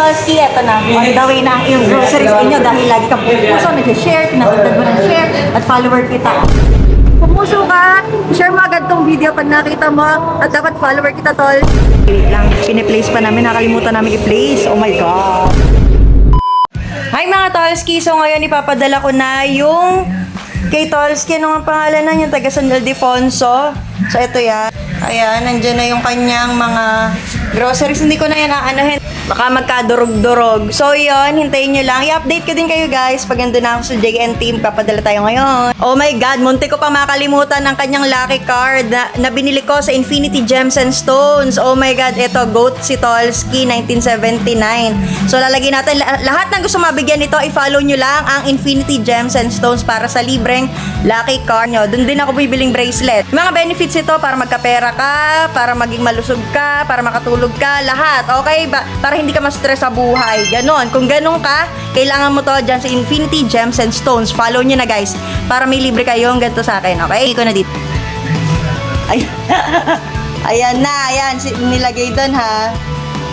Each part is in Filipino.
Tolski, eto na. On the way na ang iyong groceries inyo dahil lagi kang puso, nag-share, pinatagdag mo ng share, at follower kita. Pumuso ka, share mo agad tong video pag nakita mo, at dapat follower kita, tol. Wait lang, piniplace pa namin, nakalimutan namin i-place. Oh my God. Hi mga Tolski, so ngayon ipapadala ko na yung kay Tolski, ano ang pangalan na yung taga San Ildefonso. So ito yan. Ayan, nandyan na yung kanyang mga groceries. Hindi ko na yan aanahin. Baka magkadurog-durog. So yun, hintayin nyo lang. I-update ko din kayo guys pag nandun na ako sa JN Team. Papadala tayo ngayon. Oh my God, munti ko pa makalimutan ng kanyang lucky card na binili ko sa Infinity Gems and Stones. Oh my God, ito, GOAT si Tolski, 1979. So lalagyan natin, lahat ng gusto mabigyan nito, i-follow nyo lang ang Infinity Gems and Stones para sa libreng lucky card nyo. Doon din ako bibiling bracelet. Mga benefits ito para magkapera ka, para maging malusog ka, para makatulog ka, lahat. Okay? Para hindi ka ma-stress sa buhay. Ganon. Kung ganon ka, kailangan mo to dyan sa Infinity Gems and Stones. Follow nyo na guys. Para may libre kayong ganito sa akin. Okay? Iko na dito. Ay. Ayan na. Ayan. Nilagay doon ha.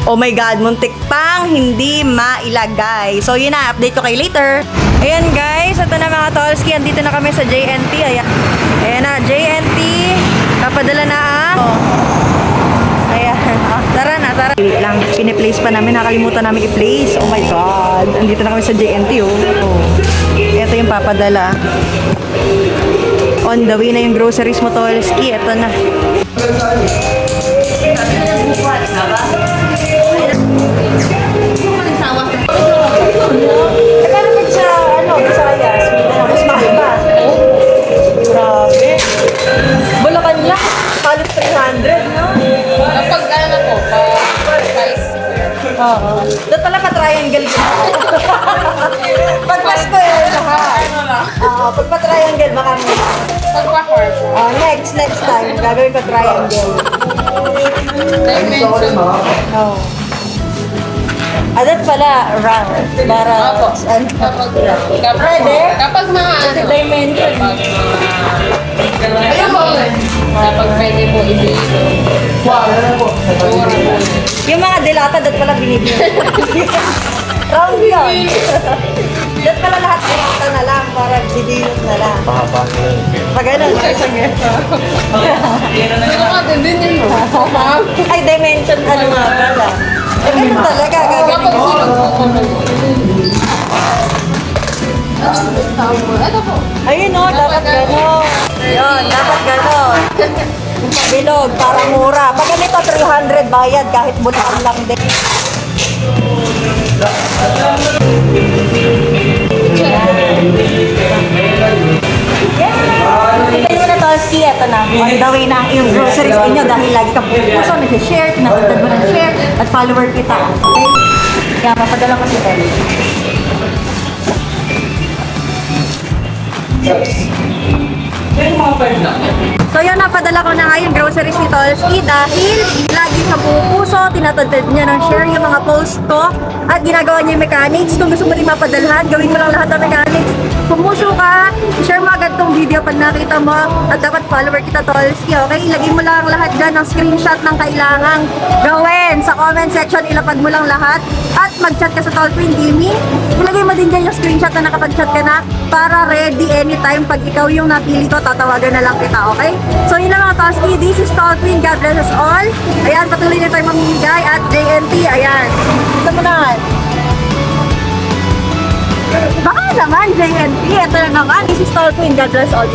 Oh my God. Muntik pang hindi mailagay. So yun na. Update ko kayo later. Ayan guys. Ito na mga Tolski. Andito na kami sa JNT. Ayan. Ayan na. JNT. Kapadala na ayan. Tara na, tara. Wait lang, piniplace pa namin. Nakalimutan namin i-place. Oh my God. Andito na kami sa JNT, oh. Ito yung papadala. On the way na yung groceries mo, Tolski. Ito na. Visayas. Mas mahal ba? Grabe. Bulacan lang. Halos 300, no? Kapag ano po, price. Oo. Doon pala pa-triangle ko. Pag Pasko yun lahat. Oo, pag pa-triangle baka mo. Pag pa-heart. Next time, gagawin ko triangle. Dimension. Oo. Adat pala, round. Para, Opo. ano? Pwede? Kapag mga ano. Dimension. Ayun po. Kapag pwede po i-dito. Mura po. Yung mga dilata, doon pala binibigyan. Round yun. Doon pala lahat dilata na lang, para didilot na lang. Pag ganun, isang Ano ka din yun? ay, dimension, ano nga pala. Eh, ganun talaga, Kapag gagawin. silog po. Ito po. Ayun o, dapat gano'n. Yun, dapat gano'n. Bilog, para mura. Pag ganito, 300 bayad kahit bulaan lang din. Kita nyo na, Tolski. Ito na. On the way na ang iyong groceries inyo dahil lagi kang puso, nag-share, pinatagdag mo ng share, at follower kita. Okay? Kaya mapadala ko si Tolski. So yun, napadala ko na nga yung groceries ni Tolski dahil lagi sa puso, tinatagdag niya ng share yung mga post ko at ginagawa niya yung mechanics. Kung gusto mo rin mapadalhan, gawin mo lang lahat ng mechanics. Pumuso ka, share mo agad tong video pag nakita mo at dapat follower kita, Tolski, okay? Ilagay mo lang lahat dyan ng screenshot ng kailangang gawin. Sa comment section, ilapag mo lang lahat at mag-chat ka sa Tolqueen Gaming. Ilagay mo din dyan yung screenshot na nakapag-chat ka na para ready anytime pag ikaw yung napili ko, tatawagan na lang kita, okay? So yun lang mga Tolski, this is Tolqueen, God bless us all. Ayan, patuloy na tayo mamimigay at JNT, ayan. Gusto mo na. Baka naman, JNT, ito na naman. This is Tolqueen, God bless all.